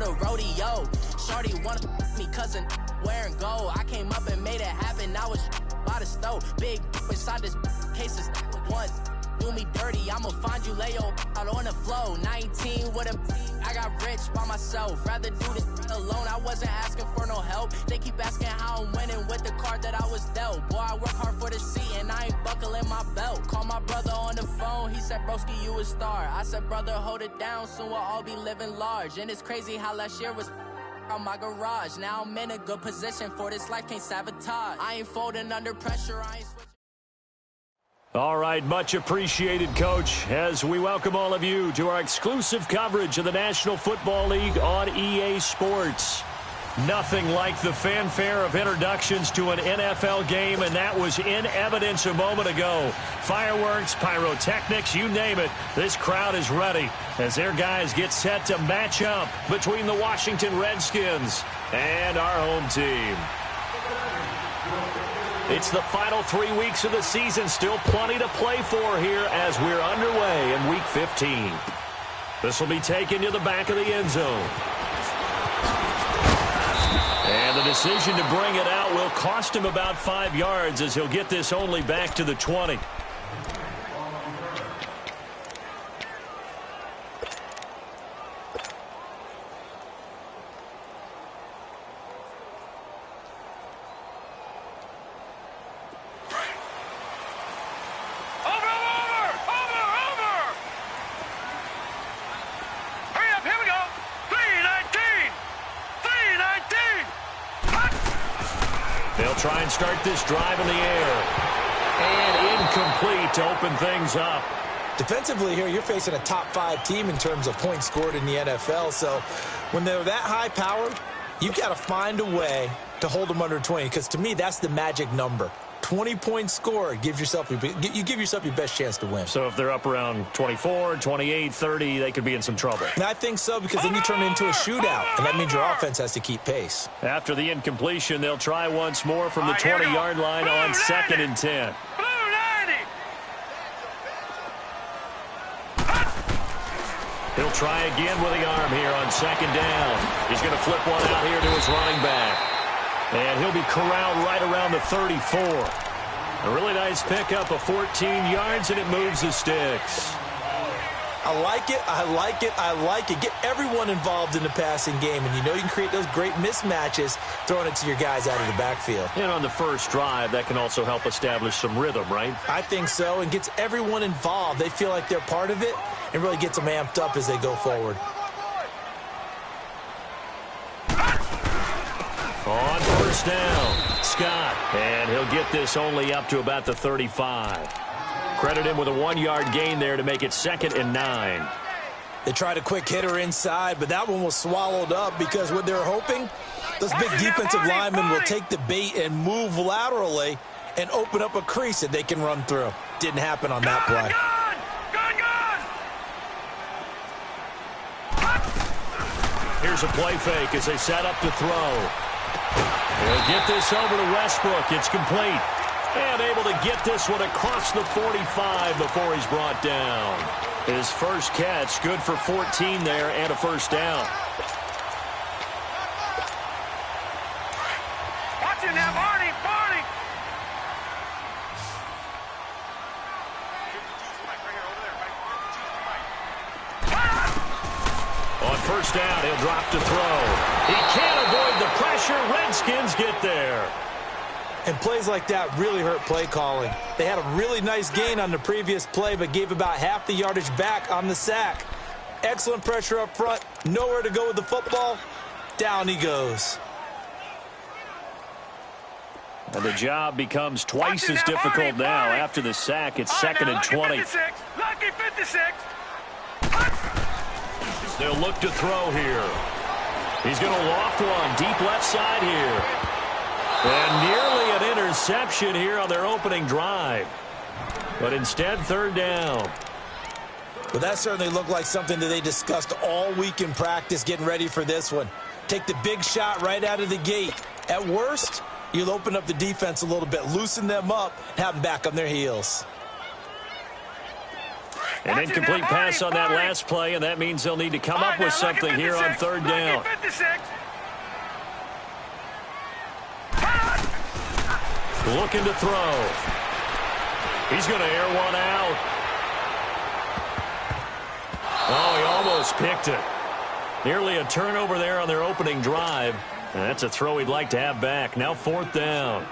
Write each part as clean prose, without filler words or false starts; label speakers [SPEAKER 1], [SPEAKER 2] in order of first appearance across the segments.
[SPEAKER 1] of the rodeo. Shorty wanna me cousin wearing gold. I came up and made it happen. I was by the stove. Big inside this cases once. Do me dirty, I'ma find you, lay your out on the floor. 19 with a I got rich by myself. Rather do this alone, I wasn't asking for no help. They keep asking how I'm winning with the card that I was dealt. Boy, I work hard for the seat and I ain't buckling my belt. Call my brother on the phone, he said, broski, you a star. I said, brother, hold it down, soon we'll all be living large. And it's crazy how last year was on my garage. Now I'm in a good position for this life, can't sabotage. I ain't folding under pressure, I ain't switching.
[SPEAKER 2] All right, much appreciated, Coach, as we welcome all of you to our exclusive coverage of the National Football League on EA Sports. Nothing like the fanfare of introductions to an NFL game, and that was in evidence a moment ago. Fireworks, pyrotechnics, you name it, this crowd is ready as their guys get set to match up between the Washington Redskins and our home team. It's the final 3 weeks of the season. Still plenty to play for here as we're underway in Week 15. This will be taken to the back of the end zone. And the decision to bring it out will cost him about 5 yards as he'll get this only back to the 20. Try and start this drive in the air. And incomplete to open things up.
[SPEAKER 3] Defensively here, you're facing a top 5 team in terms of points scored in the NFL. So when they're that high powered, you've got to find a way to hold them under 20. Because to me, that's the magic number. 20 points scored, you give yourself your best chance to win.
[SPEAKER 2] So if they're up around 24, 28, 30, they could be in some trouble.
[SPEAKER 3] And I think so, because then you turn it into a shootout, and that means your offense has to keep pace.
[SPEAKER 2] After the incompletion, they'll try once more from the 20-yard line on 2nd and 10. He'll try again with the arm here on 2nd down. He's going to flip one out here to his running back. And he'll be corralled right around the 34. A really nice pickup of 14 yards, and it moves the sticks.
[SPEAKER 3] I like it, I like it, I like it. Get everyone involved in the passing game, and you know you can create those great mismatches throwing it to your guys out of the backfield.
[SPEAKER 2] And on the first drive, that can also help establish some rhythm, right?
[SPEAKER 3] I think so, and gets everyone involved. They feel like they're part of it, and really gets them amped up as they go forward.
[SPEAKER 2] On first down, Scott, and he'll get this only up to about the 35. Credit him with a 1-yard gain there to make it 2nd and 9.
[SPEAKER 3] They tried a quick hitter inside, but that one was swallowed up because what they're hoping, those big defensive linemen will take the bait and move laterally and open up a crease that they can run through. Didn't happen on that play.
[SPEAKER 2] Here's a play fake as they set up to throw. He'll get this over to Westbrook. It's complete. And able to get this one across the 45 before he's brought down. His first catch, good for 14 there and a first down.
[SPEAKER 4] Watch it now, Barney! Barney!
[SPEAKER 2] On first down, he'll drop to throw. He can't avoid the pressure. Redskins get there.
[SPEAKER 3] And plays like that really hurt play calling. They had a really nice gain on the previous play, but gave about half the yardage back on the sack. Excellent pressure up front. Nowhere to go with the football. Down he goes.
[SPEAKER 2] And the job becomes twice as difficult now. After the sack, it's 2nd and 20.
[SPEAKER 4] Lucky 56.
[SPEAKER 2] They'll look to throw here. He's going to loft one deep left side here. And nearly an interception here on their opening drive. But instead, 3rd down.
[SPEAKER 3] Well, that certainly looked like something that they discussed all week in practice getting ready for this one. Take the big shot right out of the gate. At worst, you'll open up the defense a little bit, loosen them up, and have them back on their heels.
[SPEAKER 2] An incomplete pass on that last play, and that means they'll need to come up with something here on third down. Looking to throw. He's going to air one out. Oh, he almost picked it. Nearly a turnover there on their opening drive. And that's a throw he'd like to have back. Now fourth down.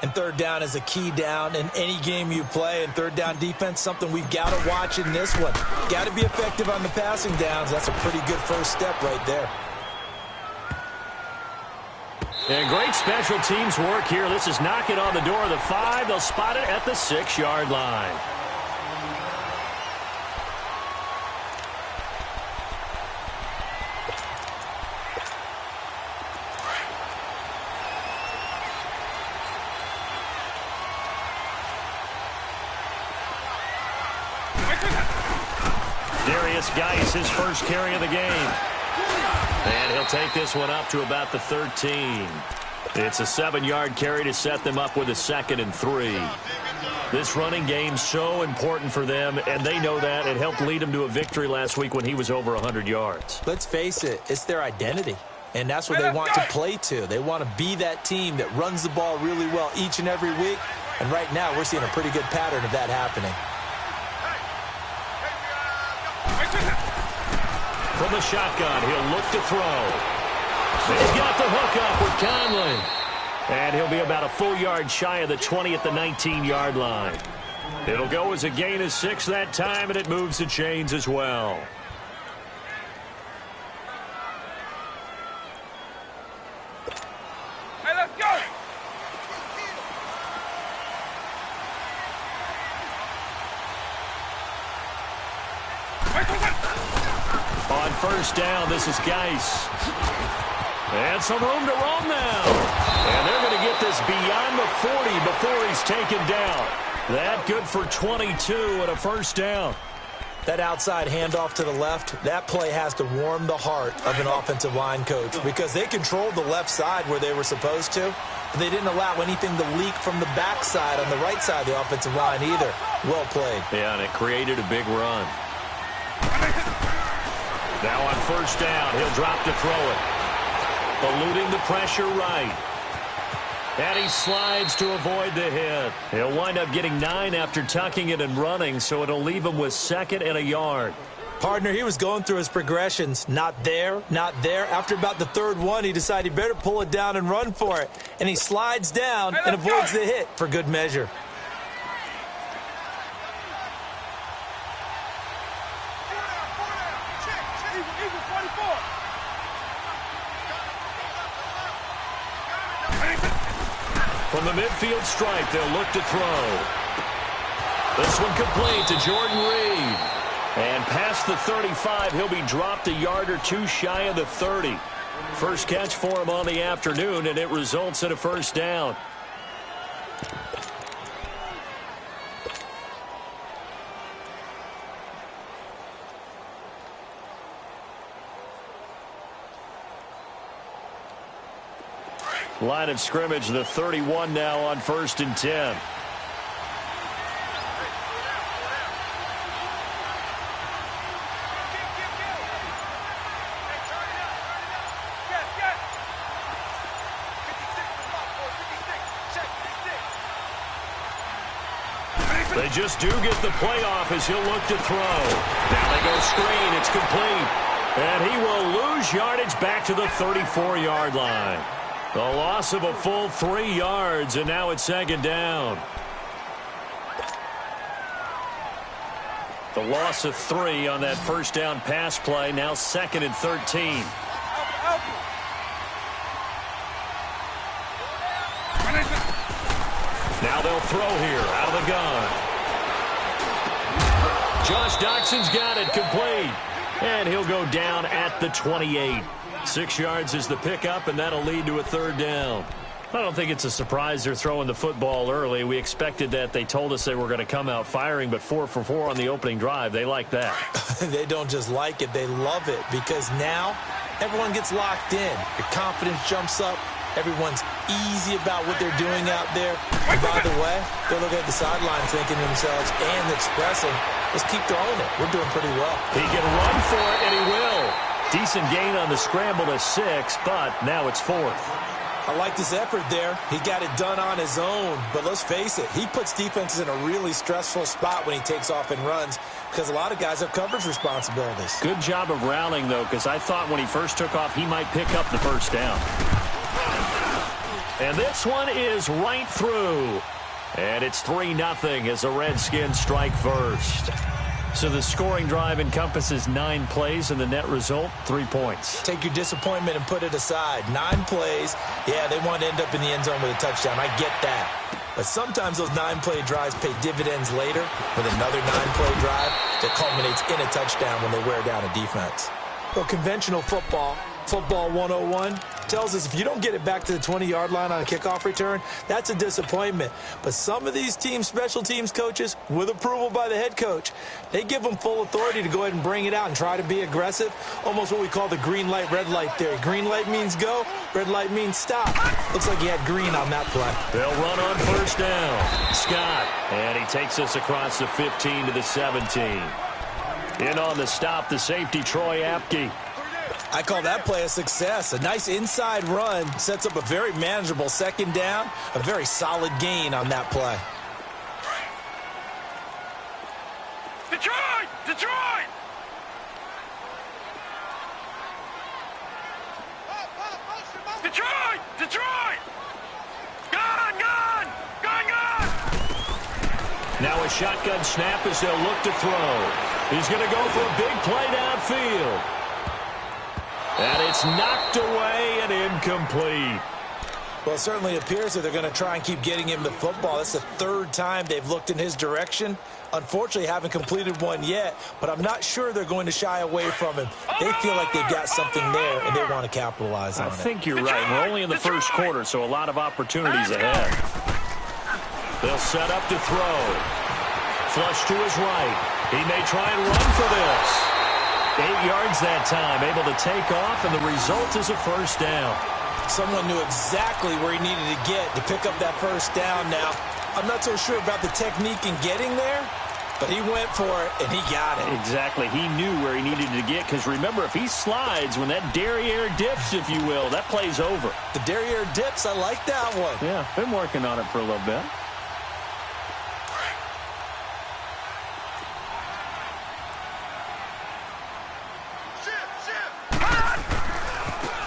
[SPEAKER 3] And third down is a key down in any game you play. And third down defense, something we've got to watch in this one. Got to be effective on the passing downs. That's a pretty good first step right there.
[SPEAKER 2] And great special teams work here. This is knocking on the door of the 5. They'll spot it at the 6-yard line. Geis, his first carry of the game. And he'll take this one up to about the 13. It's a 7-yard carry to set them up with a 2nd and 3. This running game so important for them, and they know that. It helped lead them to a victory last week when he was over 100 yards.
[SPEAKER 3] Let's face it, it's their identity, and that's what they want to play to. They want to be that team that runs the ball really well each and every week, and right now we're seeing a pretty good pattern of that happening.
[SPEAKER 2] From the shotgun, he'll look to throw. He's got the hook up with Conley. And he'll be about a full yard shy of the 20 at the 19-yard line. It'll go as a gain of 6 that time, and it moves the chains as well.
[SPEAKER 4] Hey, let's go!
[SPEAKER 2] On first down, this is Geis. And some room to roam now. And they're going to get this beyond the 40 before he's taken down. That good for 22 and a first down.
[SPEAKER 3] That outside handoff to the left, that play has to warm the heart of an offensive line coach because they controlled the left side where they were supposed to, but they didn't allow anything to leak from the backside on the right side of the offensive line either. Well played.
[SPEAKER 2] Yeah, and it created a big run. Now on first down, he'll drop to throw it. Eluding the pressure right. And he slides to avoid the hit. He'll wind up getting 9 after tucking it and running, so it'll leave him with 2nd and a yard.
[SPEAKER 3] Partner, he was going through his progressions. Not there, not there. After about the 3rd one, he decided he better pull it down and run for it. And he slides down and avoids the hit for good measure.
[SPEAKER 2] From the midfield stripe, they'll look to throw. This one complete to Jordan Reed. And past the 35, he'll be dropped a yard or 2 shy of the 30. First catch for him on the afternoon, and it results in a first down. Line of scrimmage, the 31 now on 1st and 10. They just do get the playoff as he'll look to throw. Now they go screen. It's complete. And he will lose yardage back to the 34-yard line. The loss of a full 3 yards, and now it's 2nd down. The loss of 3 on that first down pass play, now 2nd and 13. Now they'll throw here out of the gun. Josh Doxson's got it complete. And he'll go down at the 28. 6 yards is the pickup, and that'll lead to a 3rd down. I don't think it's a surprise they're throwing the football early. We expected that. They told us they were going to come out firing, but 4 for 4 on the opening drive. They like that.
[SPEAKER 3] They don't just like it. They love it because now everyone gets locked in. Your confidence jumps up. Everyone's easy about what they're doing out there. And by the way, they're looking at the sidelines thinking to themselves and expressing, Let's keep throwing it. We're doing pretty well.
[SPEAKER 2] He can run for it, and he will. Decent gain on the scramble to 6, but now it's 4th.
[SPEAKER 3] I like his effort there. He got it done on his own. But let's face it, he puts defenses in a really stressful spot when he takes off and runs because a lot of guys have coverage responsibilities.
[SPEAKER 2] Good job of rallying, though, because I thought when he first took off, he might pick up the first down. And this one is right through. And it's 3-0 as the Redskins strike first. So the scoring drive encompasses 9 plays, and the net result, 3 points.
[SPEAKER 3] Take your disappointment and put it aside. 9 plays. Yeah, they want to end up in the end zone with a touchdown. I get that. But sometimes those 9-play drives pay dividends later with another 9-play drive that culminates in a touchdown when they wear down a defense. Well, conventional football 101, tells us if you don't get it back to the 20-yard line on a kickoff return, that's a disappointment. But some of these teams, special teams coaches, with approval by the head coach, they give them full authority to go ahead and bring it out and try to be aggressive, almost what we call the green light, red light theory. Green light means go, red light means stop. Looks like he had green on that play.
[SPEAKER 2] They'll run on first down. Scott, and he takes us across the 15 to the 17. In on the stop, the safety, Troy Apke.
[SPEAKER 3] I call that play a success. A nice inside run sets up a very manageable second down, a very solid gain on that play.
[SPEAKER 4] Detroit! Detroit! Detroit! Detroit! Gone! Gone! Gone! Gone!
[SPEAKER 2] Now a shotgun snap as they'll look to throw. He's going to go for a big play downfield. And it's knocked away and incomplete.
[SPEAKER 3] Well, it certainly appears that they're going to try and keep getting him the football. That's the 3rd time they've looked in his direction. Unfortunately, haven't completed one yet, but I'm not sure they're going to shy away from him. They feel like they've got something there, and they want to capitalize on it.
[SPEAKER 2] I think you're right. We're only in the first quarter, so a lot of opportunities ahead. They'll set up to throw. Flush to his right. He may try and run for this. 8 yards that time, able to take off, and the result is a first down.
[SPEAKER 3] Someone knew exactly where he needed to get to pick up that first down now. I'm not so sure about the technique in getting there, but he went for it, and he got it.
[SPEAKER 2] Exactly. He knew where he needed to get, because remember, if he slides, when that derriere dips, if you will, that play's over.
[SPEAKER 3] The derriere dips, I like that one.
[SPEAKER 2] Yeah, been working on it for a little bit.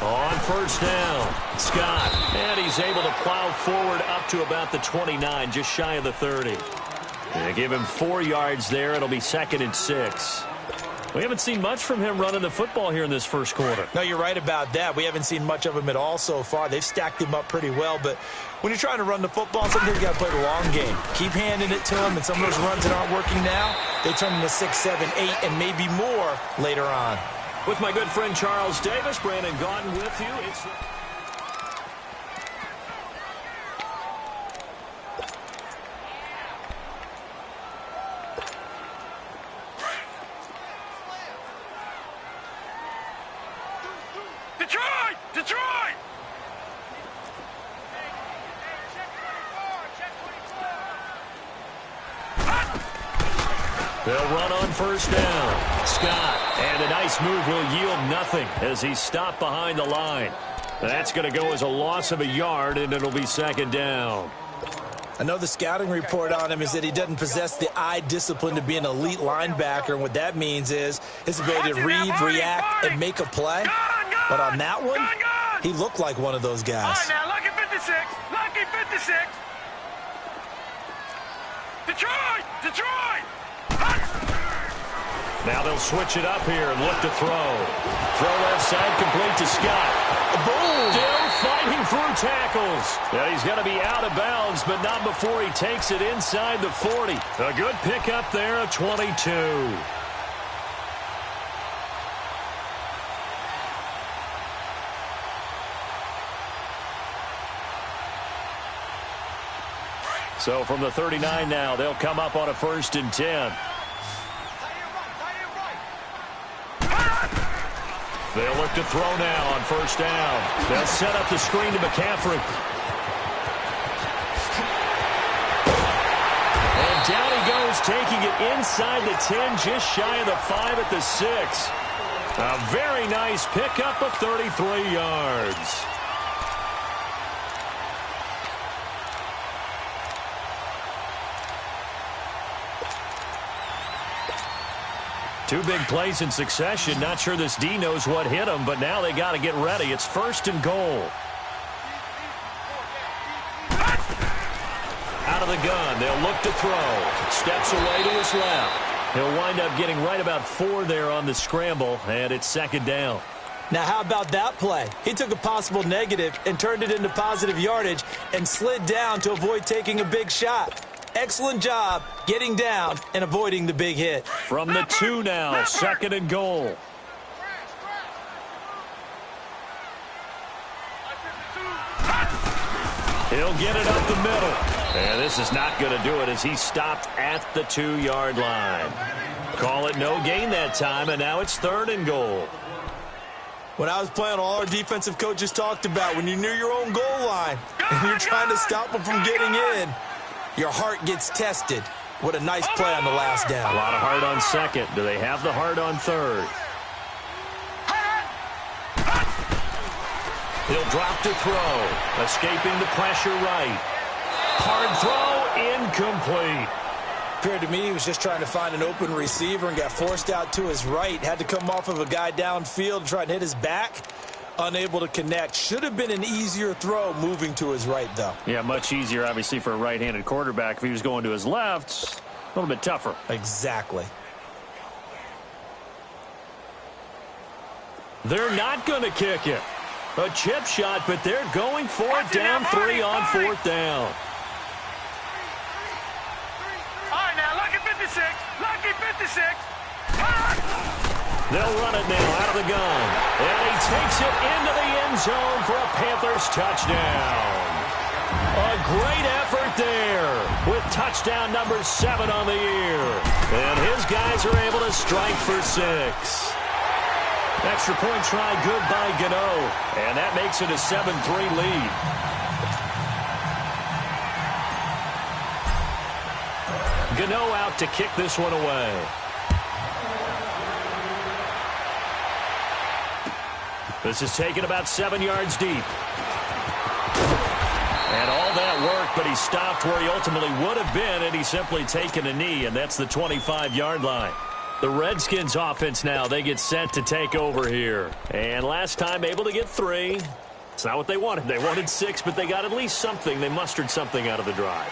[SPEAKER 2] On first down, Scott, and he's able to plow forward up to about the 29, just shy of the 30. They give him 4 yards there. It'll be 2nd and 6. We haven't seen much from him running the football here in this first quarter.
[SPEAKER 3] No, you're right about that. We haven't seen much of him at all so far. They've stacked him up pretty well, but when you're trying to run the football, sometimes you got to play the long game. Keep handing it to him, and some of those runs that aren't working now, they turn into 6, 7, 8, and maybe more later on.
[SPEAKER 2] With my good friend Charles Davis, Brandon Gaudin with you. It's
[SPEAKER 4] Detroit! Detroit!
[SPEAKER 2] They'll run on first down. Scott, and a nice move will yield nothing as he's stopped behind the line. That's going to go as a loss of a yard, and it'll be 2nd down.
[SPEAKER 3] I know the scouting report on him is that he doesn't possess the eye discipline to be an elite linebacker, and what that means is his ability to read, react, and make a play. But on that one, he looked like one of those guys.
[SPEAKER 4] All right, now, lucky 56. Lucky 56. Detroit! Detroit!
[SPEAKER 2] Now they'll switch it up here and look to throw. Throw left side, complete to Scott. Boom! Still fighting through tackles. Yeah, he's going to be out of bounds, but not before he takes it inside the 40. A good pickup there, a 22. So from the 39 now, they'll come up on a 1st and 10. They'll look to throw now on first down. They'll set up the screen to McCaffrey. And down he goes Broncos taking it inside the 10, just shy of the 5 at the 6. A very nice pickup of 33 yards. Two big plays in succession. Not sure this D knows what hit him, but now they got to get ready. It's 1st and goal. Out of the gun. They'll look to throw. Steps away to his left. He'll wind up getting right about 4 there on the scramble, and it's 2nd down.
[SPEAKER 3] Now, how about that play? He took a possible negative and turned it into positive yardage and slid down to avoid taking a big shot. Excellent job getting down and avoiding the big hit.
[SPEAKER 2] From the 2 now, 2nd and goal. He'll get it up the middle. And this is not going to do it as he stopped at the 2-yard line. Call it no gain that time, and now it's 3rd and goal.
[SPEAKER 3] When I was playing, all our defensive coaches talked about when you're near your own goal line and you're trying to stop them from getting in, your heart gets tested. What a nice play on the last down.
[SPEAKER 2] A lot of heart on 2nd. Do they have the heart on 3rd? He'll drop to throw. Escaping the pressure right. Hard throw, incomplete.
[SPEAKER 3] Appeared to me he was just trying to find an open receiver and got forced out to his right. Had to come off of a guy downfield and try and hit his back. Unable to connect. Should have been an easier throw moving to his right, though.
[SPEAKER 2] Yeah, much easier, obviously, for a right-handed quarterback. If he was going to his left, a little bit tougher.
[SPEAKER 3] Exactly.
[SPEAKER 2] They're not going to kick it. A chip shot, but they're going for it. Down 3 on 4th down.
[SPEAKER 4] All right, now, lucky 56. Lucky 56.
[SPEAKER 2] They'll run it now out of the gun. And he takes it into the end zone for a Panthers touchdown. A great effort there with touchdown number 7 on the year. And his guys are able to strike for 6. Extra point try good by Gano. And that makes it a 7-3 lead. Gano out to kick this one away. This is taken about 7 yards deep. And all that work, but he stopped where he ultimately would have been, and he's simply taken a knee, and that's the 25-yard line. The Redskins offense now, they get set to take over here. And last time able to get 3. It's not what they wanted. They wanted 6, but they got at least something. They mustered something out of the drive.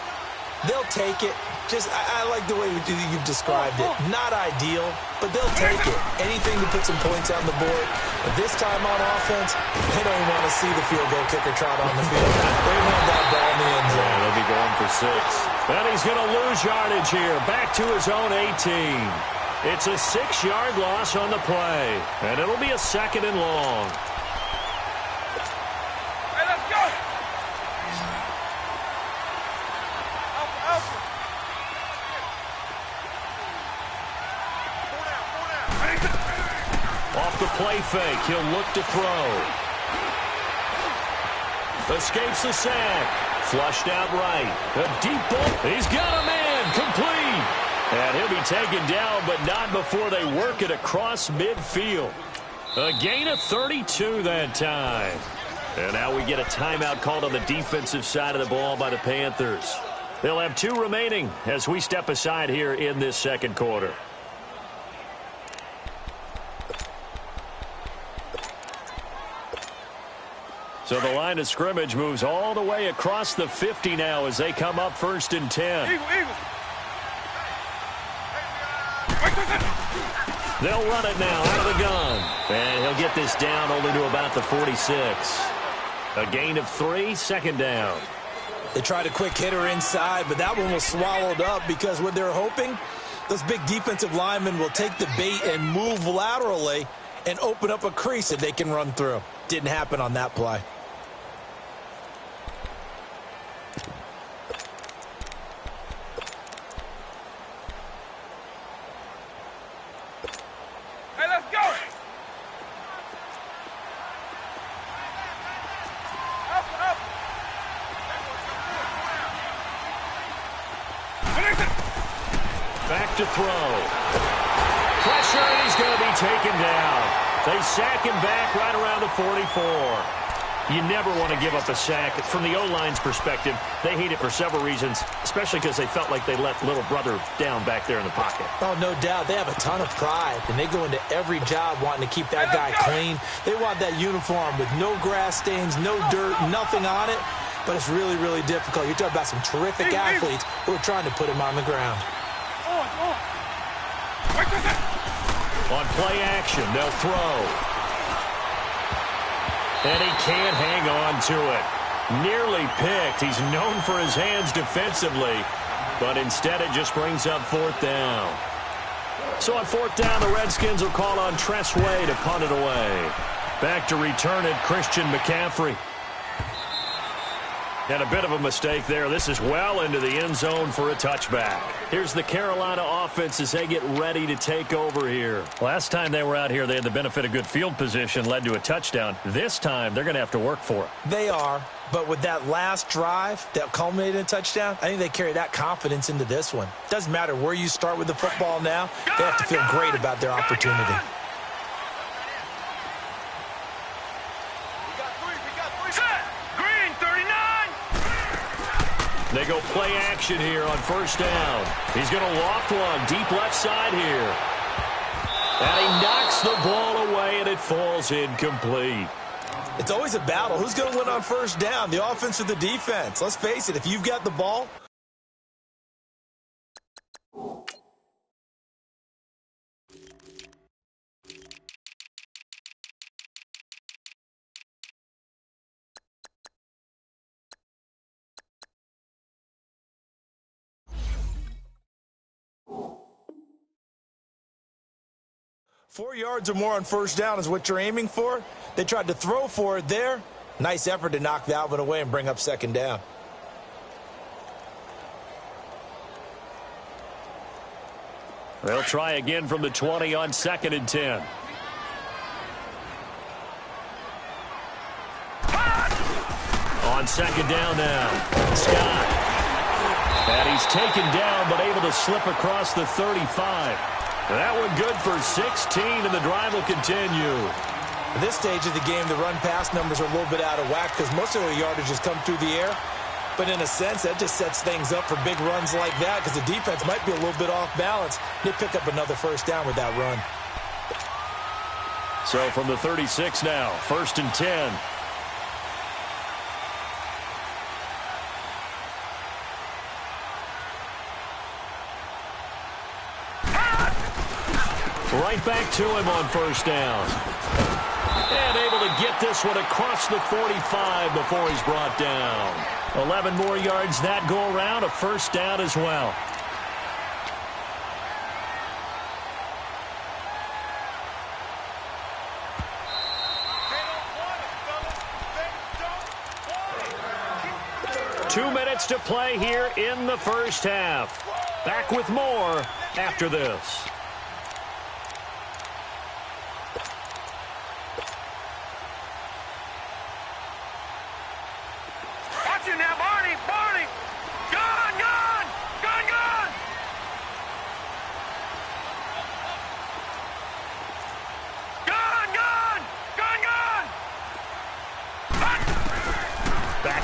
[SPEAKER 3] They'll take it. I like the way you've described it. Not ideal, but they'll take it. Anything to put some points on the board. But this time on offense, they don't want to see the field goal kicker trot on the field. They want that ball in the end zone.
[SPEAKER 2] Yeah, they'll be going for 6. And he's going to lose yardage here. Back to his own 18. It's a 6-yard loss on the play. And it'll be a 2nd and long.
[SPEAKER 4] Hey, let's go.
[SPEAKER 2] Off the play fake, he'll look to throw. Escapes the sack. Flushed out right. A deep ball. He's got a man. Complete. And he'll be taken down, but not before they work it across midfield. A gain of 32 that time. And now we get a timeout called on the defensive side of the ball by the Panthers. They'll have 2 remaining as we step aside here in this second quarter. So the line of scrimmage moves all the way across the 50 now as they come up 1st and 10. They'll run it now out of the gun. And he'll get this down only to about the 46. A gain of 3, 2nd down.
[SPEAKER 3] They tried a quick hitter inside, but that one was swallowed up because what they're hoping, those big defensive linemen will take the bait and move laterally and open up a crease that they can run through. Didn't happen on that play.
[SPEAKER 4] Hey, let's go. Up.
[SPEAKER 2] Back to throw. Pressure, and he's going to be taken down. They sack him back right around the 44. You never want to give up a sack. From the O-line's perspective, they hate it for several reasons, especially because they felt like they left little brother down back there in the pocket.
[SPEAKER 3] Oh, no doubt. They have a ton of pride, and they go into every job wanting to keep that guy clean. They want that uniform with no grass stains, no dirt, nothing on it, but it's really, really difficult. You're talking about some terrific athletes who are trying to put him on the ground.
[SPEAKER 2] On play action, they'll throw. And he can't hang on to it. Nearly picked. He's known for his hands defensively, but instead it just brings up fourth down. So on fourth down, the Redskins will call on Tressway to punt it away. Back to return it, Christian McCaffrey. And a bit of a mistake there. This is well into the end zone for a touchback. Here's the Carolina offense as they get ready to take over here. Last time they were out here, they had the benefit of good field position, led to a touchdown. This time, they're going to have to work for it.
[SPEAKER 3] They are, but with that last drive that culminated in a touchdown, I think they carry that confidence into this one. Doesn't matter where you start with the football now, they have to feel great about their opportunity.
[SPEAKER 2] They go play action here on first down. He's going to loft one deep left side here. And he knocks the ball away, and it falls incomplete.
[SPEAKER 3] It's always a battle. Who's going to win on first down, the offense or the defense? Let's face it, if you've got the ball. Four yards or more on first down is what you're aiming for. They tried to throw for it there. Nice effort to knock that one away and bring up second down.
[SPEAKER 2] They'll try again from the 20 on 2nd and 10. On second down now, Scott. And he's taken down but able to slip across the 35. That one good for 16, and the drive will continue.
[SPEAKER 3] At this stage of the game, the run-pass numbers are a little bit out of whack because most of the yardage has come through the air. But in a sense, that just sets things up for big runs like that because the defense might be a little bit off balance. They pick up another first down with that run.
[SPEAKER 2] So from the 36 now, 1st and 10. Right back to him on first down. And able to get this one across the 45 before he's brought down. 11 more yards that go around, a first down as well. Two minutes to play here in the first half. Back with more after this.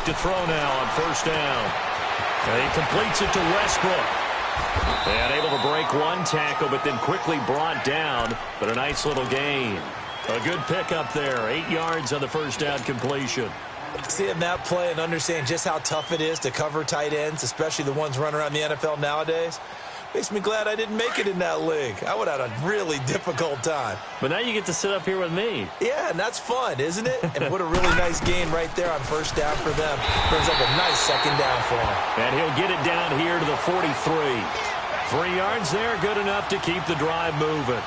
[SPEAKER 2] To throw now on first down. And he completes it to Westbrook. And able to break one tackle, but then quickly brought down. But a nice little gain. A good pickup there. 8 yards on the first down completion.
[SPEAKER 3] Seeing that play and understand just how tough it is to cover tight ends, especially the ones running around the NFL nowadays, makes me glad I didn't make it in that league. I would have had a really difficult time.
[SPEAKER 2] But now you get to sit up here with me.
[SPEAKER 3] Yeah, and that's fun, isn't it? And what a really nice gain right there on first down for them. Brings up a nice second down for him.
[SPEAKER 2] And he'll get it down here to the 43. 3 yards there, good enough to keep the drive moving.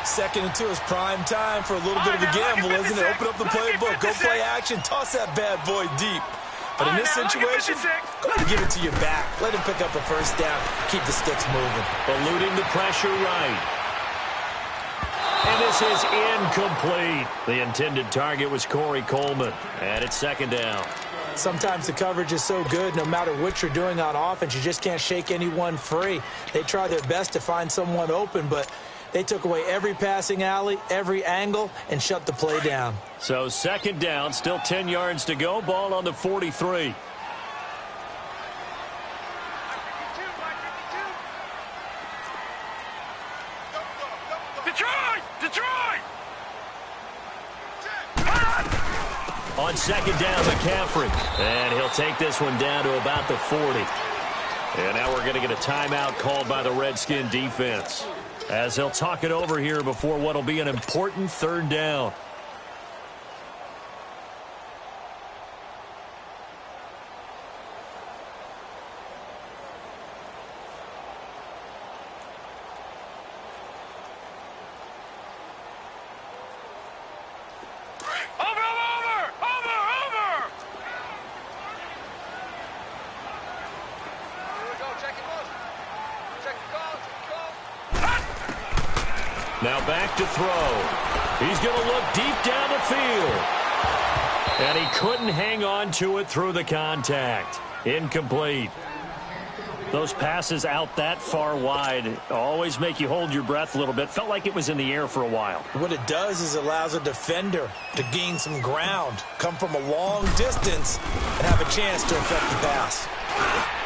[SPEAKER 3] 2nd and 2 is prime time for a little bit of a gamble, isn't it? Open up the playbook, go play action, toss that bad boy deep. But in this situation, go ahead and give it to your back. Let him pick up a first down. Keep the sticks moving.
[SPEAKER 2] Eluding the pressure right. And this is incomplete. The intended target was Corey Coleman. And it's 2nd down.
[SPEAKER 3] Sometimes the coverage is so good, no matter what you're doing on offense, you just can't shake anyone free. They try their best to find someone open, but they took away every passing alley, every angle, and shut the play down.
[SPEAKER 2] So second down, still 10 yards to go. Ball on the 43.
[SPEAKER 4] Detroit!
[SPEAKER 2] On second down, McCaffrey. And he'll take this one down to about the 40. And now we're going to get a timeout called by the Redskin defense, as they'll talk it over here before what will be an important third down. Now back to throw. He's going to look deep down the field. And he couldn't hang on to it through the contact. Incomplete. Those passes out that far wide always make you hold your breath a little bit. Felt like it was in the air for a while.
[SPEAKER 3] What it does is allows a defender to gain some ground, come from a long distance, and have a chance to affect the pass.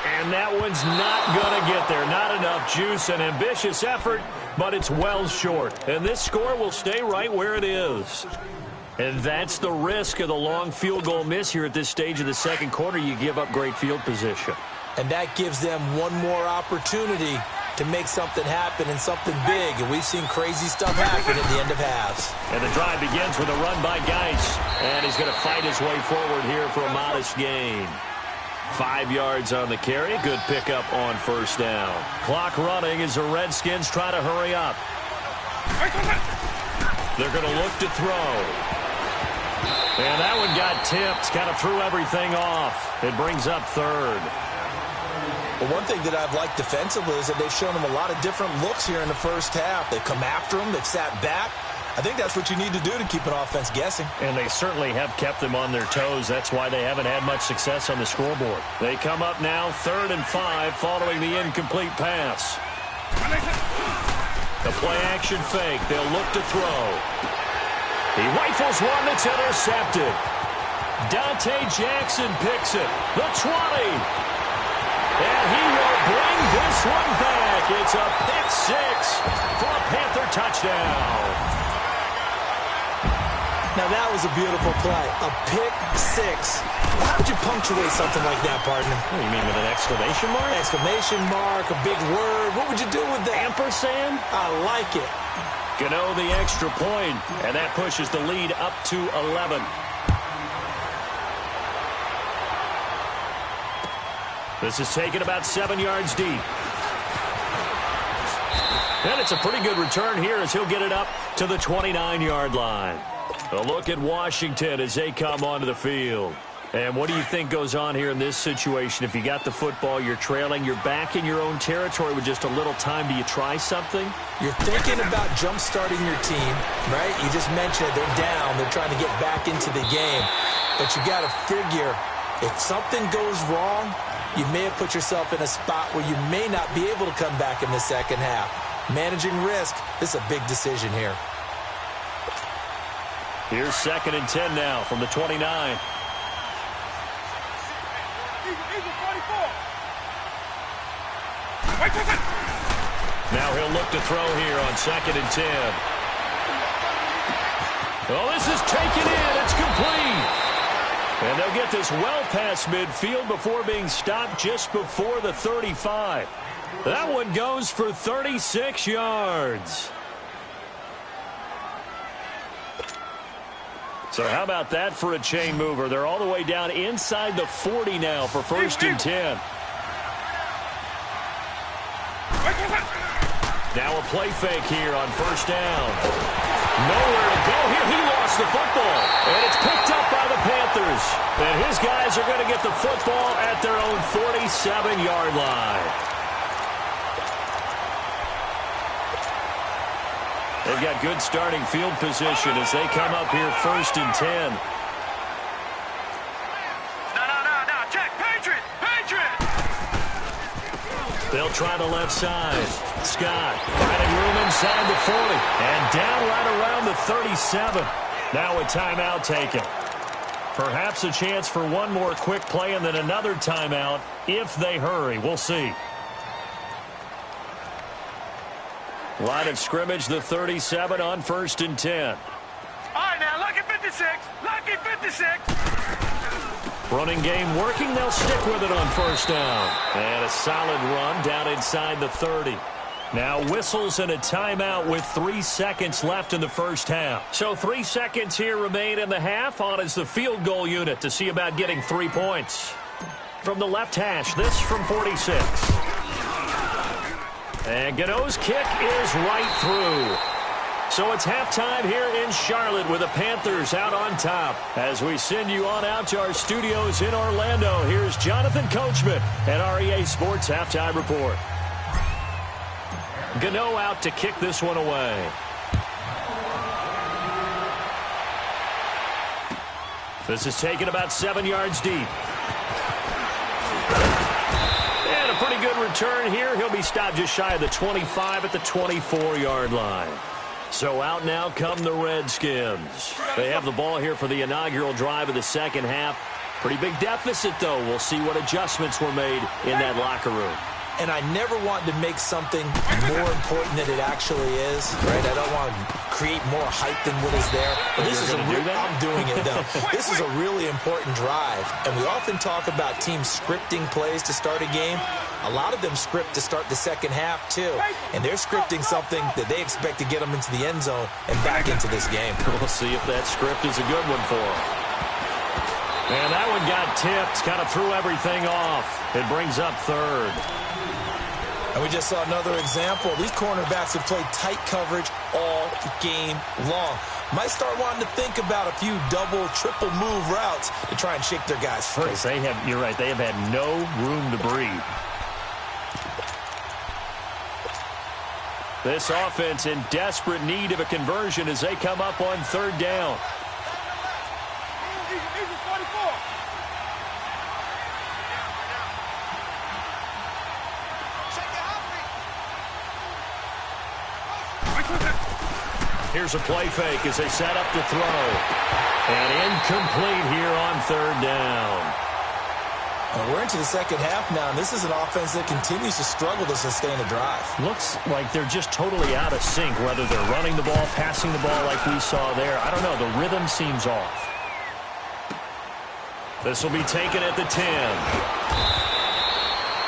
[SPEAKER 2] And that one's not going to get there. Not enough juice. An ambitious effort, but it's well short. And this score will stay right where it is. And that's the risk of the long field goal miss here at this stage of the second quarter. You give up great field position.
[SPEAKER 3] And that gives them one more opportunity to make something happen and something big. And we've seen crazy stuff happen at the end of halves.
[SPEAKER 2] And the drive begins with a run by Geis. And he's going to fight his way forward here for a modest gain. 5 yards on the carry. Good pickup on first down. Clock running as the Redskins try to hurry up. They're going to look to throw. And that one got tipped. Kind of threw everything off. It brings up third.
[SPEAKER 3] Well, one thing that I've liked defensively is that they've shown them a lot of different looks here in the first half. They've come after them. They've sat back. I think that's what you need to do to keep an offense guessing.
[SPEAKER 2] And they certainly have kept them on their toes. That's why they haven't had much success on the scoreboard. They come up now 3rd and 5 following the incomplete pass. The play-action fake. They'll look to throw. He rifles one that's intercepted. Dante Jackson picks it. The 20. And he will bring this one back. It's a pick six for a Panther touchdown.
[SPEAKER 3] Now, that was a beautiful play. A pick six. How would you punctuate something like that, partner?
[SPEAKER 2] What do you mean, with an exclamation mark?
[SPEAKER 3] Exclamation mark, a big word. What would you do with that?
[SPEAKER 2] Ampersand?
[SPEAKER 3] I like it.
[SPEAKER 2] Gano the extra point, and that pushes the lead up to 11. This is taken about 7 yards deep. And it's a pretty good return here as he'll get it up to the 29-yard line. A look at Washington as they come onto the field. And what do you think goes on here in this situation? If you got the football, you're trailing, you're back in your own territory with just a little time. Do you try something?
[SPEAKER 3] You're thinking about jump-starting your team, right? You just mentioned it. They're down. They're trying to get back into the game. But you got to figure, if something goes wrong, you may have put yourself in a spot where you may not be able to come back in the second half. Managing risk, this is a big decision here.
[SPEAKER 2] Here's 2nd and 10 now from the 29. Now he'll look to throw here on 2nd and 10. Oh, this is taken in. It's complete. And they'll get this well past midfield before being stopped just before the 35. That one goes for 36 yards. So how about that for a chain mover? They're all the way down inside the 40 now for 1st and 10. Now a play fake here on 1st down. Nowhere to go here. He lost the football. And it's picked up by the Panthers. And his guys are going to get the football at their own 47-yard line. They've got good starting field position as they come up here 1st and 10.
[SPEAKER 4] No.
[SPEAKER 2] They'll try the left side. Scott finding room inside the 40. And down right around the 37. Now a timeout taken. Perhaps a chance for one more quick play and then another timeout if they hurry. We'll see. Line of scrimmage, the 37 on 1st and 10.
[SPEAKER 4] All right, now, lucky 56. Lucky 56.
[SPEAKER 2] Running game working. They'll stick with it on 1st down. And a solid run down inside the 30. Now whistles and a timeout with 3 seconds left in the first half. So 3 seconds here remain in the half. On is the field goal unit to see about getting 3 points. From the left hash, this from 46. And Gano's kick is right through. So it's halftime here in Charlotte with the Panthers out on top. As we send you on out to our studios in Orlando, here's Jonathan Coachman and our EA Sports Halftime Report. Gano out to kick this one away. This is taken about 7 yards deep. And a pretty good return here. He'll be stopped just shy of the 25 at the 24-yard line. So out now come the Redskins. They have the ball here for the inaugural drive of the second half. Pretty big deficit, though. We'll see what adjustments were made in that locker room.
[SPEAKER 3] And I never want to make something more important than it actually is, right? I don't want to create more hype than what is there. But this is I'm doing it, though. This is a really important drive. And we often talk about teams scripting plays to start a game. A lot of them script to start the second half, too. And they're scripting something that they expect to get them into the end zone and back into this game.
[SPEAKER 2] We'll see if that script is a good one for them. And that one got tipped, kind of threw everything off. It brings up 3rd.
[SPEAKER 3] And we just saw another example. These cornerbacks have played tight coverage all game long. Might start wanting to think about a few double, triple move routes to try and shake their guys free.
[SPEAKER 2] You're right, they have had no room to breathe. This offense in desperate need of a conversion as they come up on 3rd down. Here's a play fake as they set up to throw. And incomplete here on 3rd down.
[SPEAKER 3] And we're into the second half now, and this is an offense that continues to struggle to sustain a drive.
[SPEAKER 2] Looks like they're just totally out of sync, whether they're running the ball, passing the ball like we saw there. I don't know. The rhythm seems off. This will be taken at the 10.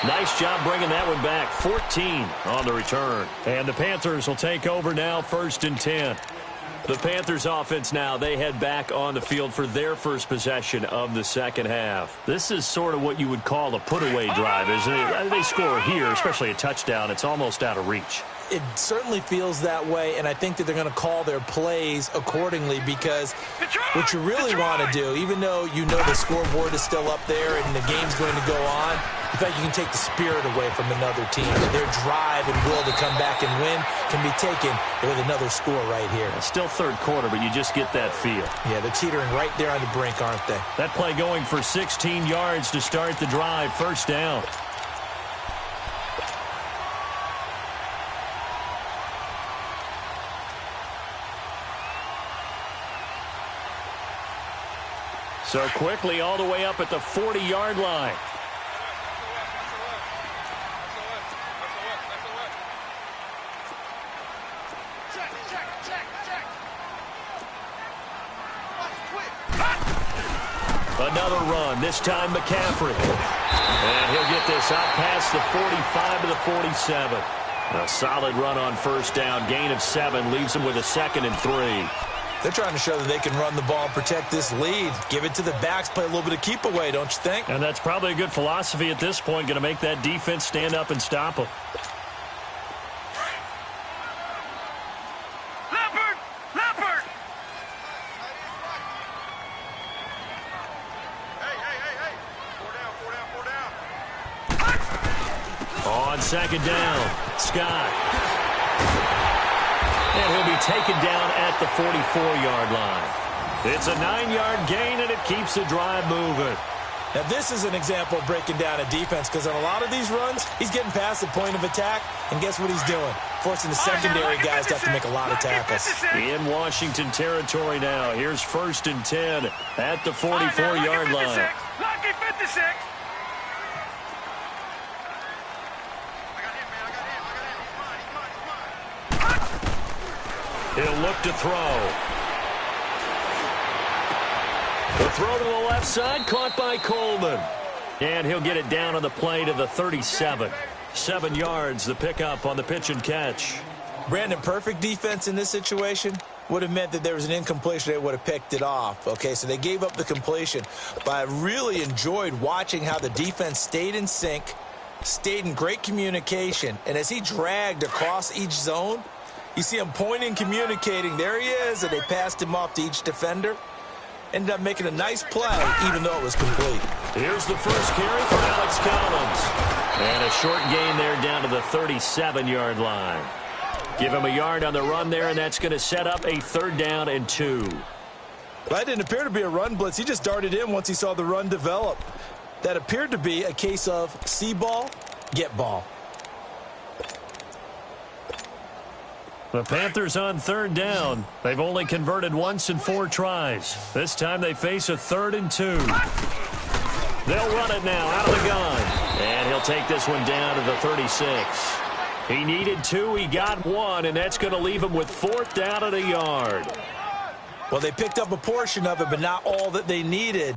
[SPEAKER 2] Nice job bringing that one back. 14 on the return. And the Panthers will take over now, 1st and 10. The Panthers offense now, they head back on the field for their first possession of the second half. This is sort of what you would call a put-away drive, isn't it? They score here, especially a touchdown. It's almost out of reach.
[SPEAKER 3] It certainly feels that way, and I think that they're going to call their plays accordingly because what you really want to do, even though you know the scoreboard is still up there and the game's going to go on, in fact, you can take the spirit away from another team. Their drive and will to come back and win can be taken with another score right here.
[SPEAKER 2] Still 3rd quarter, but you just get that feel.
[SPEAKER 3] Yeah, they're teetering right there on the brink, aren't they?
[SPEAKER 2] That play going for 16 yards to start the drive. 1st down. So quickly all the way up at the 40-yard line. Another run, this time McCaffrey. And he'll get this out past the 45 to the 47. A solid run on 1st down. Gain of 7 leaves him with a 2nd and 3.
[SPEAKER 3] They're trying to show that they can run the ball and protect this lead. Give it to the backs, play a little bit of keep away, don't you think?
[SPEAKER 2] And that's probably a good philosophy at this point, going to make that defense stand up and stop them.
[SPEAKER 4] Leopard! Hey. 4 down.
[SPEAKER 2] On 2nd down, Scott. And he'll be taken down at the 44-yard line. It's a 9-yard gain, and it keeps the drive moving.
[SPEAKER 3] Now, this is an example of breaking down a defense because on a lot of these runs, he's getting past the point of attack, and guess what he's doing? Forcing the secondary guys to have to make a lot of tackles.
[SPEAKER 2] In Washington territory now. Here's 1st and 10 at the 44-yard line.
[SPEAKER 4] Lucky 56.
[SPEAKER 2] He'll look to throw. The throw to the left side, caught by Coleman. And he'll get it down on the play to the 37. 7 yards, the pickup on the pitch and catch.
[SPEAKER 3] Brandon, perfect defense in this situation would have meant that there was an incompletion. They would have picked it off. Okay, so they gave up the completion. But I really enjoyed watching how the defense stayed in sync, stayed in great communication. And as he dragged across each zone, you see him pointing, communicating. There he is, and they passed him off to each defender. Ended up making a nice play, even though it was complete.
[SPEAKER 2] Here's the first carry for Alex Collins. And a short gain there down to the 37-yard line. Give him a yard on the run there, and that's going to set up a 3rd down and 2.
[SPEAKER 3] Well, that didn't appear to be a run blitz. He just darted in once he saw the run develop. That appeared to be a case of see ball, get ball.
[SPEAKER 2] The Panthers on 3rd down. They've only converted once in 4 tries. This time they face a 3rd and 2. They'll run it now out of the gun. And he'll take this one down to the 36. He needed 2, he got 1, and that's going to leave him with 4th down at a yard.
[SPEAKER 3] Well, they picked up a portion of it, but not all that they needed.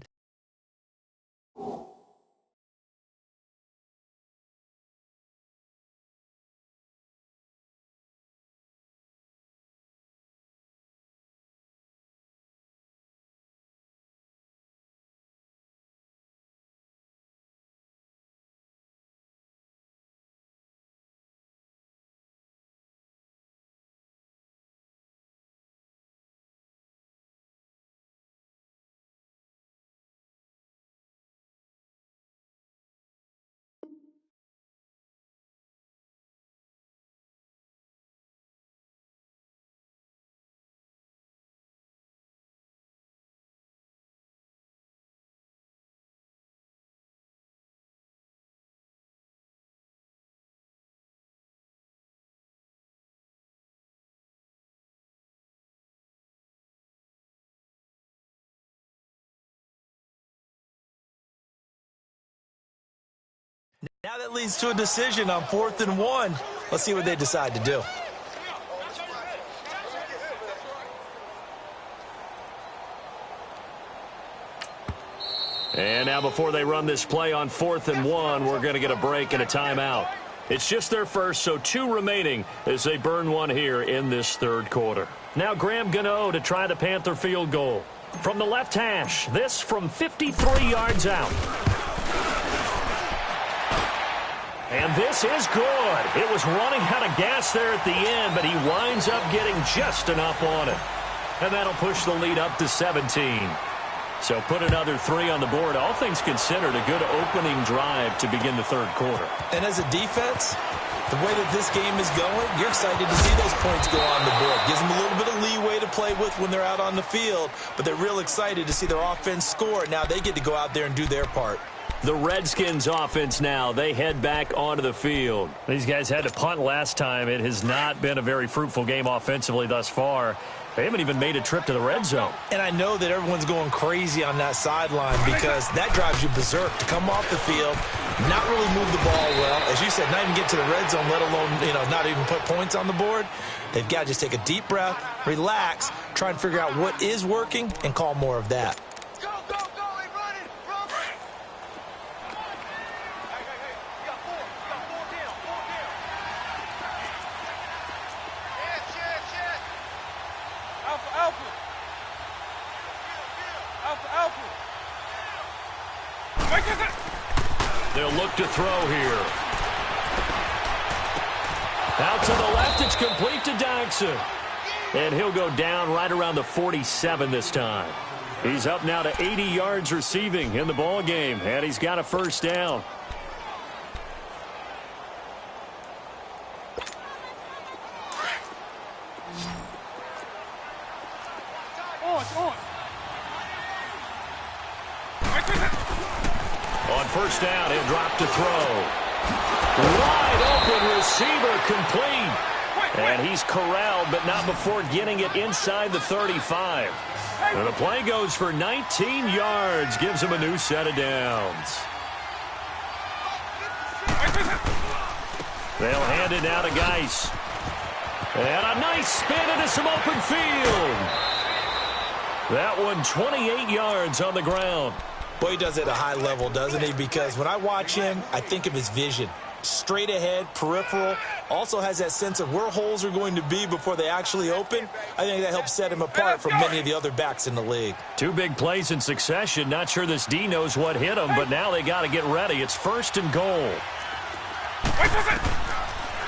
[SPEAKER 3] Now that leads to a decision on 4th and 1. Let's see what they decide to do.
[SPEAKER 2] And now before they run this play on 4th and 1, we're going to get a break and a timeout. It's just their first, so 2 remaining as they burn 1 here in this 3rd quarter. Now Graham Gano to try the Panther field goal. From the left hash, this from 53 yards out. And this is good. It was running out of gas there at the end, but he winds up getting just enough on it. And that'll push the lead up to 17. So put another 3 on the board. All things considered, a good opening drive to begin the 3rd quarter.
[SPEAKER 3] And as a defense, the way that this game is going, you're excited to see those points go on the board. Gives them a little bit of leeway to play with when they're out on the field, but they're real excited to see their offense score. Now they get to go out there and do their part.
[SPEAKER 2] The Redskins offense now, they head back onto the field. These guys had to punt last time. It has not been a very fruitful game offensively thus far. They haven't even made a trip to the red zone.
[SPEAKER 3] And I know that everyone's going crazy on that sideline because that drives you berserk to come off the field, not really move the ball well. As you said, not even get to the red zone, let alone, not even put points on the board. They've got to just take a deep breath, relax, try and figure out what is working, and call more of that.
[SPEAKER 2] They'll look to throw here. Out to the left, it's complete to Dodson. And he'll go down right around the 47 this time. He's up now to 80 yards receiving in the ball game, and he's got a 1st down. On first down, he'll drop to throw. Wide open receiver complete. And he's corralled, but not before getting it inside the 35. And the play goes for 19 yards. Gives him a new set of downs. They'll hand it now to Geis. And a nice spin into some open field. That one 28 yards on the ground.
[SPEAKER 3] Boy, he does it at a high level, doesn't he? Because when I watch him, I think of his vision. Straight ahead, peripheral, also has that sense of where holes are going to be before they actually open. I think that helps set him apart from many of the other backs in the league.
[SPEAKER 2] Two big plays in succession. Not sure this D knows what hit him, but now they got to get ready. It's first and goal.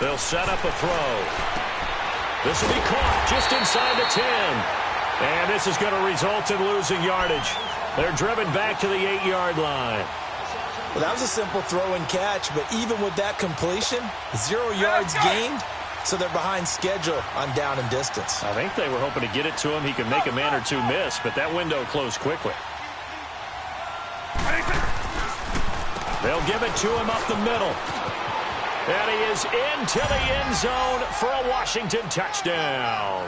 [SPEAKER 2] They'll set up a throw. This will be caught just inside the 10. And this is going to result in losing yardage. They're driven back to the 8-yard line.
[SPEAKER 3] Well, that was a simple throw and catch, but even with that completion, 0 yards gained, so they're behind schedule on down and distance.
[SPEAKER 2] I think they were hoping to get it to him. He could make a man or two miss, but that window closed quickly. They'll give it to him up the middle. And he is into the end zone for a Washington touchdown.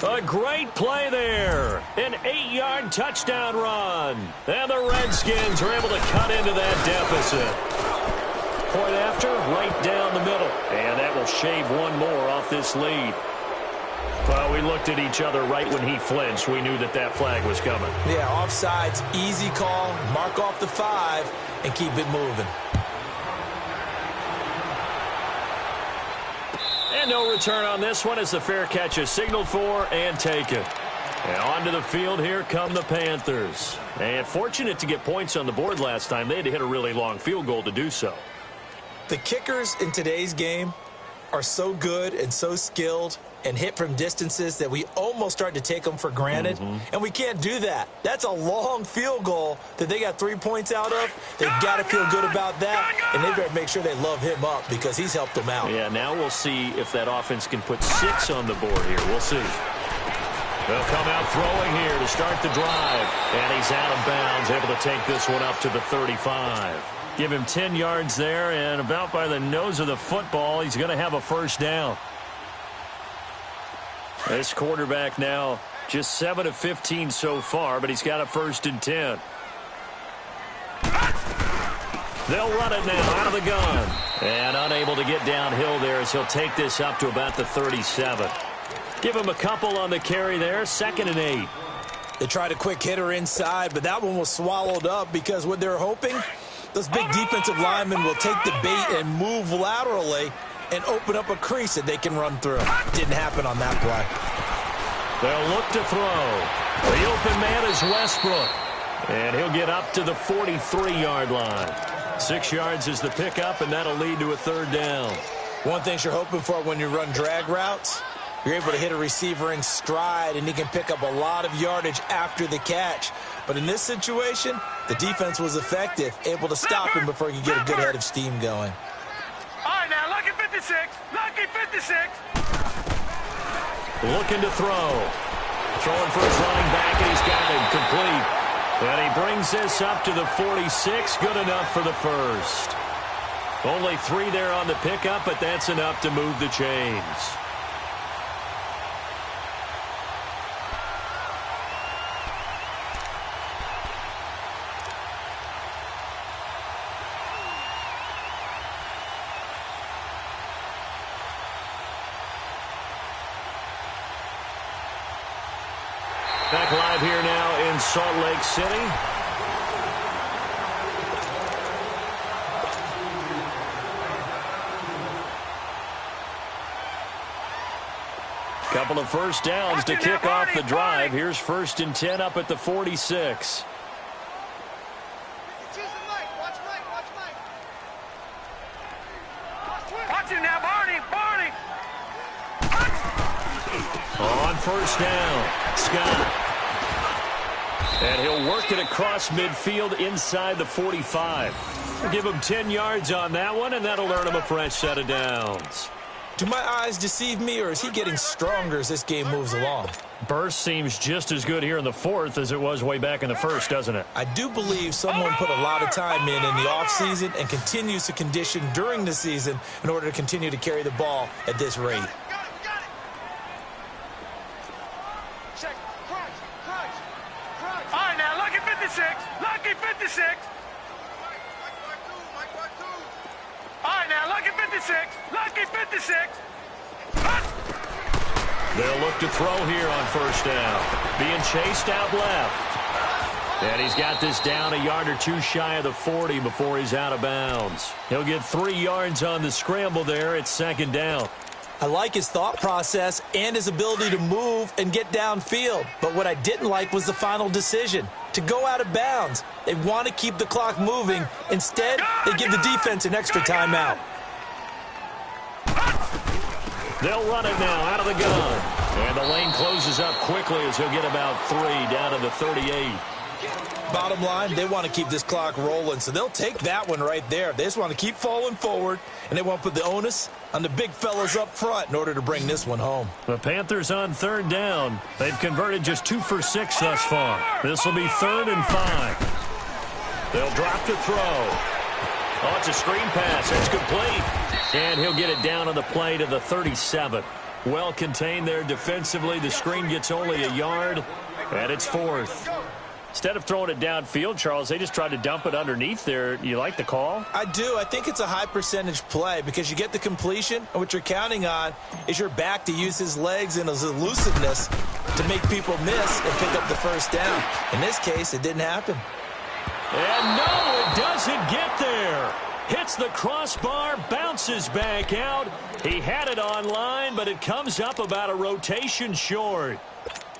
[SPEAKER 2] A great play there. An 8-yard touchdown run. And the Redskins are able to cut into that deficit. Point after, right down the middle. And that will shave one more off this lead. Well, we looked at each other right when he flinched. We knew that that flag was coming.
[SPEAKER 3] Yeah, offsides, easy call. Mark off the 5 and keep it moving.
[SPEAKER 2] And no return on this one as the fair catch is signaled for and taken. And onto the field, here come the Panthers. And fortunate to get points on the board last time. They had to hit a really long field goal to do so.
[SPEAKER 3] The kickers in today's game are so good and so skilled and hit from distances that we almost start to take them for granted. And we can't do that. That's a long field goal that they got 3 points out of. They've got to feel good about that, and they better make sure they love him up because he's helped them out.
[SPEAKER 2] Yeah, now we'll see if that offense can put 6 on the board here. We'll see. They'll come out throwing here to start the drive. And he's out of bounds, able to take this one up to the 35. Give him 10 yards there, and about by the nose of the football, he's going to have a first down. This quarterback now just 7 of 15 so far, but he's got a 1st and 10. They'll run it now out of the gun. And unable to get downhill there as he'll take this up to about the 37. Give him a couple on the carry there, 2nd and 8.
[SPEAKER 3] They tried a quick hitter inside, but that one was swallowed up because what they're hoping, those big defensive linemen will take the bait and move laterally and open up a crease that they can run through. Didn't happen on that play.
[SPEAKER 2] They'll look to throw. The open man is Westbrook. And he'll get up to the 43-yard line. 6 yards is the pickup, and that'll lead to a 3rd down.
[SPEAKER 3] One thing you're hoping for when you run drag routes, you're able to hit a receiver in stride, and he can pick up a lot of yardage after the catch. But in this situation, the defense was effective, able to stop him before he could get a good head of steam going.
[SPEAKER 4] All right, now, lucky 56. Lucky 56.
[SPEAKER 2] Looking to throw. Throwing for his running back, and he's got it complete. And he brings this up to the 46. Good enough for the first. Only 3 there on the pickup, but that's enough to move the chains. Back live here now in Salt Lake City. Couple of first downs to kick off the drive. Here's 1st and 10 up at the 46.
[SPEAKER 4] Watch him now, Barney. Barney.
[SPEAKER 2] On first down, Scott. And he'll work it across midfield inside the 45. We'll give him 10 yards on that one, and that'll earn him a fresh set of downs.
[SPEAKER 3] Do my eyes deceive me, or is he getting stronger as this game moves along?
[SPEAKER 2] Burst seems just as good here in the fourth as it was way back in the first, doesn't it?
[SPEAKER 3] I do believe someone put a lot of time in the offseason and continues to condition during the season in order to continue to carry the ball at this rate.
[SPEAKER 4] Check. Crunch. All right, now, lucky 56. Lucky 56. All right, now, lucky 56. Lucky 56.
[SPEAKER 2] They'll look to throw here on first down. Being chased out left. And he's got this down a yard or two shy of the 40 before he's out of bounds. He'll get 3 yards on the scramble there. It's second down.
[SPEAKER 3] I like his thought process and his ability to move and get downfield. But what I didn't like was the final decision, to go out of bounds. They want to keep the clock moving. Instead, they give the defense an extra timeout.
[SPEAKER 2] They'll run it now out of the gun. And the lane closes up quickly as he'll get about 3 down to the 38.
[SPEAKER 3] Bottom line, they want to keep this clock rolling, so they'll take that one right there. They just want to keep falling forward, and they want to put the onus on the big fellas up front in order to bring this one home.
[SPEAKER 2] The Panthers on third down. They've converted just 2 for 6 thus far. This will be 3rd and 5. They'll drop to throw. Oh, it's a screen pass. It's complete. And he'll get it down on the play to the 37. Well contained there defensively. The screen gets only a yard, and it's 4th. Instead of throwing it downfield, Charles, they just tried to dump it underneath there. You like the call?
[SPEAKER 3] I do. I think it's a high percentage play because you get the completion, and what you're counting on is your back to use his legs and his elusiveness to make people miss and pick up the first down. In this case, it didn't happen.
[SPEAKER 2] And no, it doesn't get there. Hits the crossbar, bounces back out. He had it online, but it comes up about a rotation short.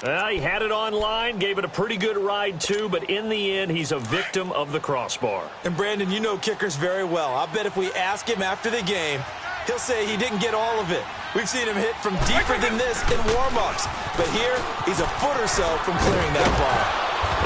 [SPEAKER 2] He had it online, gave it a pretty good ride too, but in the end, he's a victim of the crossbar.
[SPEAKER 3] And Brandon, you know kickers very well. I bet if we ask him after the game, he'll say he didn't get all of it. We've seen him hit from deeper than this in warm-ups. But here, he's a foot or so from clearing that ball.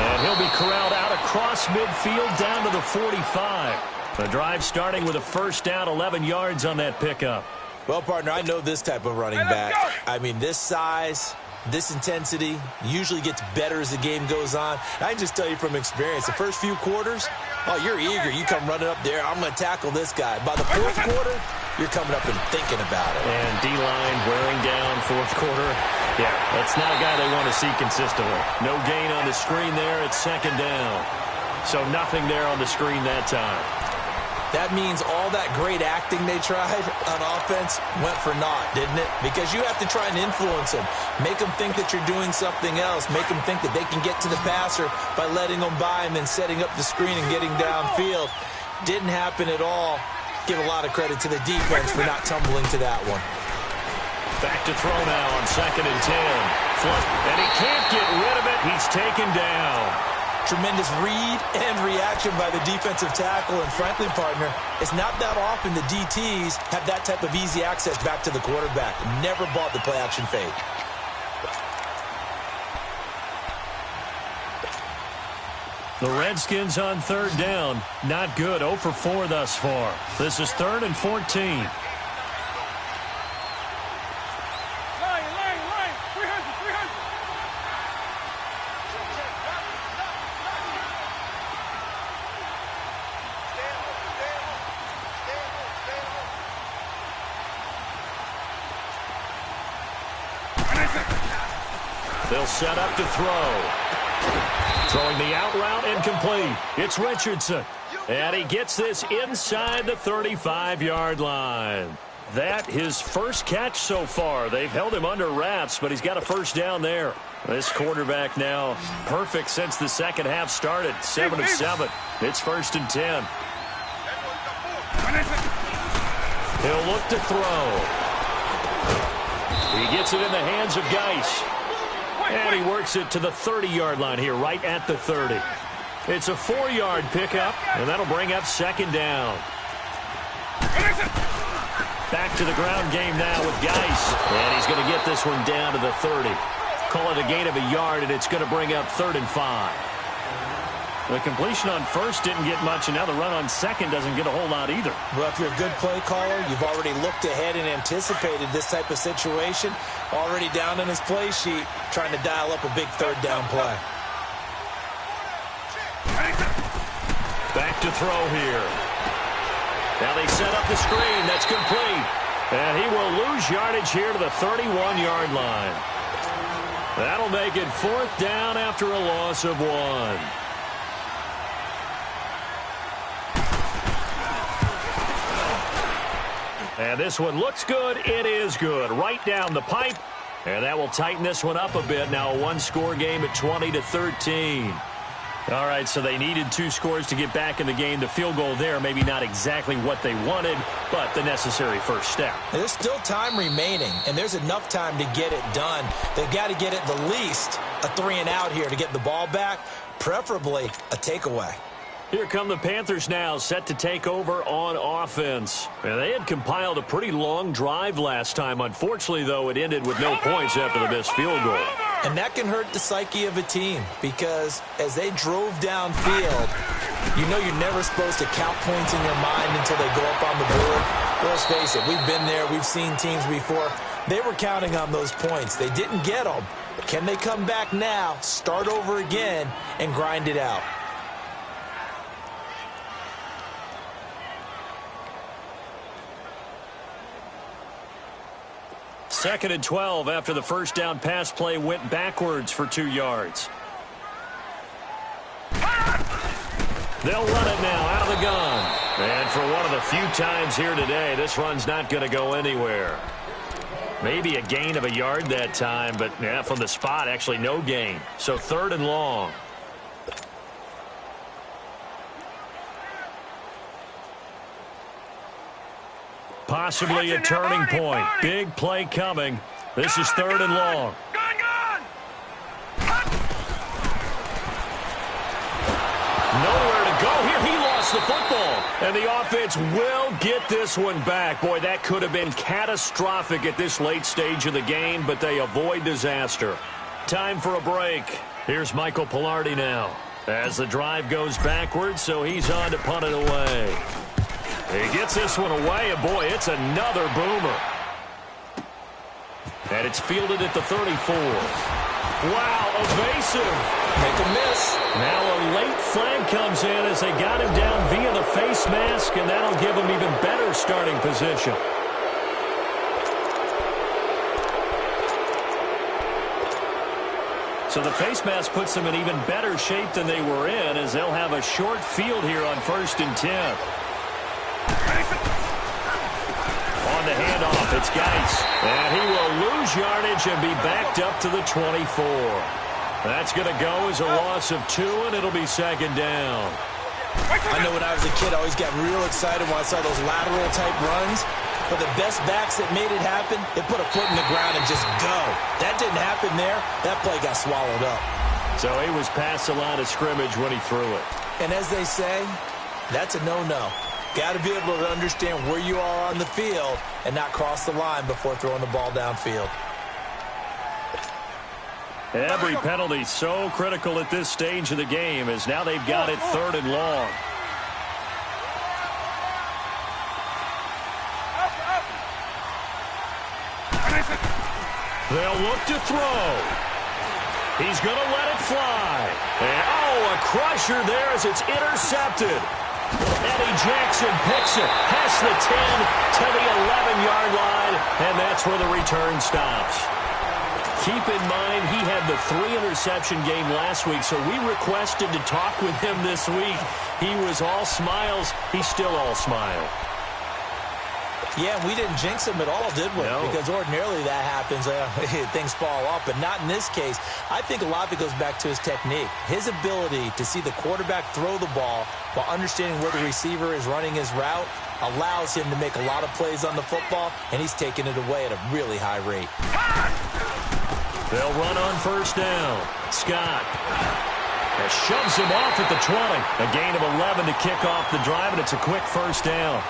[SPEAKER 2] And he'll be corralled out across midfield down to the 45. The drive starting with a first down, 11 yards on that pickup.
[SPEAKER 3] Well, partner, I know this type of running back. I mean, this size, this intensity usually gets better as the game goes on. I can just tell you from experience, the first few quarters, oh, you're eager. You come running up there, I'm going to tackle this guy. By the fourth quarter, you're coming up and thinking about it.
[SPEAKER 2] And D-line wearing down fourth quarter. Yeah, that's not a guy they want to see consistently. No gain on the screen there. It's second down. So nothing there on the screen that time.
[SPEAKER 3] That means all that great acting they tried on offense went for naught, didn't it? Because you have to try and influence them. Make them think that you're doing something else. Make them think that they can get to the passer by letting them by and then setting up the screen and getting downfield. Didn't happen at all. Give a lot of credit to the defense for not tumbling to that one.
[SPEAKER 2] Back to throw now on 2nd and 10. And he can't get rid of it. He's taken down.
[SPEAKER 3] Tremendous read and reaction by the defensive tackle. And frankly, partner, it's not that often the DTs have that type of easy access back to the quarterback. Never bought the play-action fake.
[SPEAKER 2] The Redskins on third down. Not good. 0 for 4 thus far. This is 3rd and 14. They'll set up to throw. Throwing the out route incomplete. It's Richardson. And he gets this inside the 35-yard line. That his first catch so far. They've held him under wraps, but he's got a first down there. This quarterback now perfect since the second half started. 7 of 7. It's 1st and 10. He'll look to throw. He gets it in the hands of Geis. And he works it to the 30-yard line here, right at the 30. It's a 4-yard pickup, and that'll bring up 2nd down. Back to the ground game now with Geis. And he's going to get this one down to the 30. Call it a gain of a yard, and it's going to bring up 3rd and 5. The completion on first didn't get much, and now the run on second doesn't get a whole lot either.
[SPEAKER 3] Well, if you're a good play caller, you've already looked ahead and anticipated this type of situation. Already down in his play sheet, trying to dial up a big third down play.
[SPEAKER 2] Back to throw here. Now they set up the screen. That's complete. And he will lose yardage here to the 31-yard line. That'll make it 4th down after a loss of 1. And this one looks good. It is good. Right down the pipe. And that will tighten this one up a bit. Now a one-score game at 20-13. All right, so they needed 2 scores to get back in the game. The field goal there, maybe not exactly what they wanted, but the necessary first step.
[SPEAKER 3] There's still time remaining, and there's enough time to get it done. They've got to get at the least a 3-and-out here to get the ball back, preferably a takeaway.
[SPEAKER 2] Here come the Panthers now, set to take over on offense. And they had compiled a pretty long drive last time. Unfortunately, though, it ended with no points after the missed field goal.
[SPEAKER 3] And that can hurt the psyche of a team because as they drove downfield, you know you're never supposed to count points in your mind until they go up on the board. Let's face it, we've been there. We've seen teams before. They were counting on those points. They didn't get them. Can they come back now, start over again, and grind it out?
[SPEAKER 2] Second and 12 after the first down pass play went backwards for 2 yards. They'll run it now out of the gun. And for one of the few times here today, this run's not going to go anywhere. Maybe a gain of a yard that time, but yeah, from the spot, actually no gain. So 3rd and long. Possibly a turning point. Big play coming. This is 3rd and long. Nowhere to go here. He lost the football. And the offense will get this one back. Boy, that could have been catastrophic at this late stage of the game, but they avoid disaster. Time for a break. Here's Michael Pilardi now. As the drive goes backwards, so he's on to punt it away. He gets this one away, and boy, it's another boomer. And it's fielded at the 34. Wow, evasive.
[SPEAKER 3] Make a miss.
[SPEAKER 2] Now a late flag comes in as they got him down via the face mask, and that'll give him even better starting position. So the face mask puts them in even better shape than they were in, as they'll have a short field here on 1st and 10. On the handoff, it's Geis. And he will lose yardage and be backed up to the 24. That's going to go as a loss of 2, and it'll be 2nd down.
[SPEAKER 3] I know when I was a kid, I always got real excited when I saw those lateral-type runs. But the best backs that made it happen, they put a foot in the ground and just go. That didn't happen there. That play got swallowed up.
[SPEAKER 2] So he was past the line of scrimmage when he threw it.
[SPEAKER 3] And as they say, that's a no-no. Got to be able to understand where you are on the field and not cross the line before throwing the ball downfield.
[SPEAKER 2] Every penalty so critical at this stage of the game, as now they've got it 3rd and long. They'll look to throw. He's going to let it fly. And, oh, a crusher there as it's intercepted. Eddie Jackson picks it past the 10 to the 11-yard line, and that's where the return stops. Keep in mind, he had the 3-interception game last week, so we requested to talk with him this week. He was all smiles. He's still all smile.
[SPEAKER 3] Yeah, we didn't jinx him at all, did we?
[SPEAKER 2] No.
[SPEAKER 3] Because ordinarily that happens. Things fall off, but not in this case. I think a lot of it goes back to his technique. His ability to see the quarterback throw the ball while understanding where the receiver is running his route allows him to make a lot of plays on the football, and he's taking it away at a really high rate.
[SPEAKER 2] They'll run on 1st down. Scott shoves him off at the 20. A gain of 11 to kick off the drive, and it's a quick 1st down.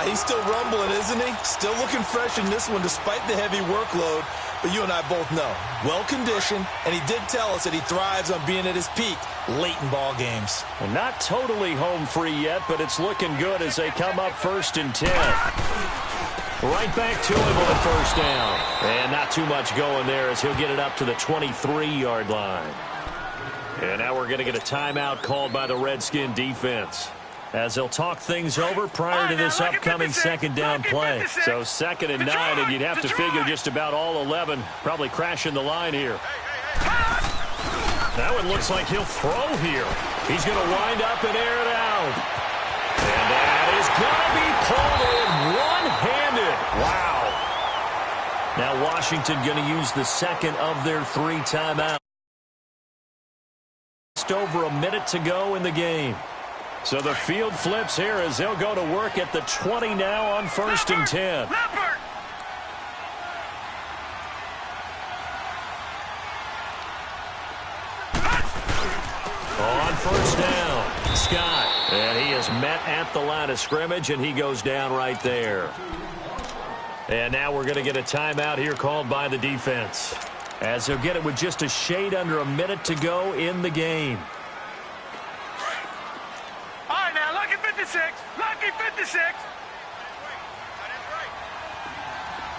[SPEAKER 3] He's still rumbling, isn't he? Still looking fresh in this one despite the heavy workload. but you and I both know, well-conditioned, and he did tell us that he thrives on being at his peak late in ball games.
[SPEAKER 2] And not totally home free yet, but it's looking good as they come up 1st and 10. Right back to him on 1st down. And not too much going there as he'll get it up to the 23-yard line. And now we're going to get a timeout called by the Redskin defense, as they'll talk things over prior to this upcoming 2nd down play. So 2nd and 9, and you'd have to figure just about all 11 probably crashing the line here. That one looks like he'll throw here. He's going to wind up and air it out. And that is going to be pulled in one-handed. Wow. Now Washington going to use the 2nd of their 3 timeouts. Just over a minute to go in the game. So the field flips here as they'll go to work at the 20 now on 1st and 10. On 1st down, Scott. And he is met at the line of scrimmage, and he goes down right there. And now we're going to get a timeout here called by the defense, as they'll get it with just a shade under a minute to go in the game.
[SPEAKER 4] All right, now, lucky 56. Lucky 56.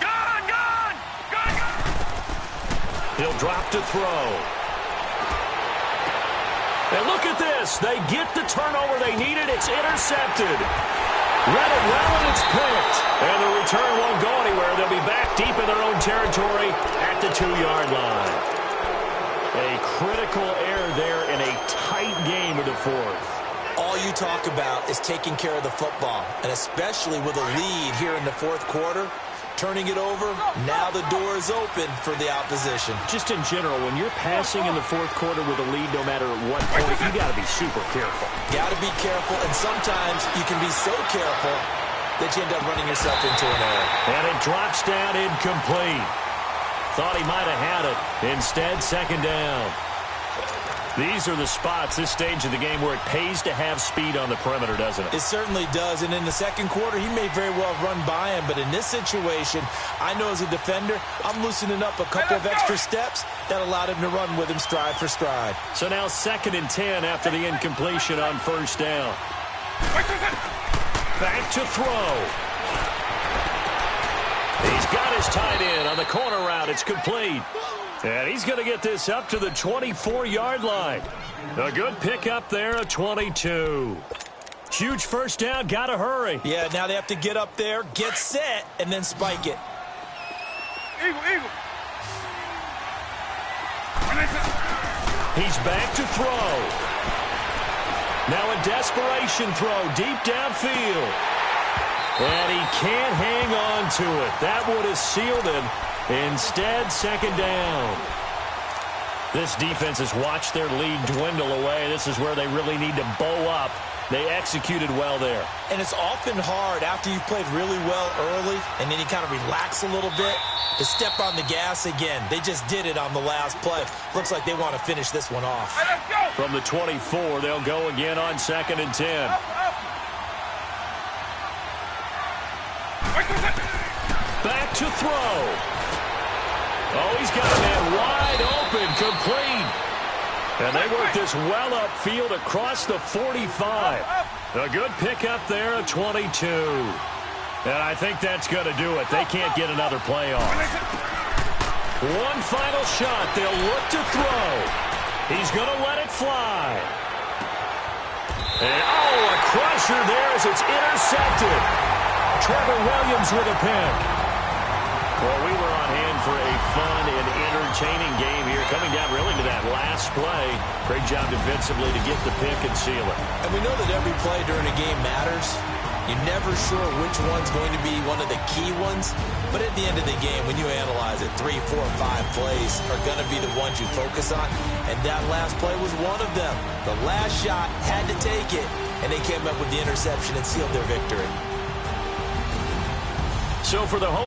[SPEAKER 4] Gone, gone. Gone, gone.
[SPEAKER 2] He'll drop to throw. And look at this. They get the turnover they needed. It's intercepted. Read it well, and it's picked. And the return won't go anywhere. They'll be back deep in their own territory at the 2-yard line. A critical error there in a tight game of the 4th.
[SPEAKER 3] All you talk about is taking care of the football, and especially with a lead here in the 4th quarter, turning it over, now the door is open for the opposition.
[SPEAKER 2] Just in general, when you're passing in the 4th quarter with a lead, no matter at what point, you got to be super careful.
[SPEAKER 3] Got to be careful, and sometimes you can be so careful that you end up running yourself into an error.
[SPEAKER 2] And it drops down incomplete. Thought he might have had it. Instead, 2nd down. These are the spots, this stage of the game, where it pays to have speed on the perimeter, doesn't it?
[SPEAKER 3] It certainly does, and in the 2nd quarter, he may very well run by him, but in this situation, I know as a defender, I'm loosening up a couple of extra steps that allowed him to run with him stride for stride.
[SPEAKER 2] So now 2nd and 10 after the incompletion on 1st down. Back to throw. He's got his tight end on the corner route. It's complete. And he's going to get this up to the 24-yard line. A good pickup there, a 22. Huge 1st down, got to hurry.
[SPEAKER 3] Yeah, now they have to get up there, get set, and then spike it.
[SPEAKER 4] Eagle, eagle.
[SPEAKER 2] He's back to throw. Now a desperation throw deep downfield. And he can't hang on to it. That would have sealed him. Instead, 2nd down. This defense has watched their lead dwindle away. This is where they really need to bow up. They executed well there.
[SPEAKER 3] And it's often hard after you've played really well early and then you kind of relax a little bit to step on the gas again. They just did it on the last play. Looks like they want to finish this one off.
[SPEAKER 4] Hey, let's go.
[SPEAKER 2] From the 24, they'll go again on 2nd and 10. Back to throw. Oh, he's got a man wide open, complete. And they work this well upfield across the 45. A good pickup there, a 22. And I think that's going to do it. They can't get another play off. One final shot. They'll look to throw. He's going to let it fly. And, oh, a crusher there as it's intercepted. Trevor Williams with a pick. Well, we were on hand for a fun and entertaining game here, coming down really to that last play. Great job defensively to get the pick and seal it.
[SPEAKER 3] And we know that every play during a game matters. You're never sure which one's going to be one of the key ones. But at the end of the game, when you analyze it, 3, 4, 5 plays are going to be the ones you focus on. And that last play was one of them. The last shot had to take it, and they came up with the interception and sealed their victory.
[SPEAKER 2] So for the home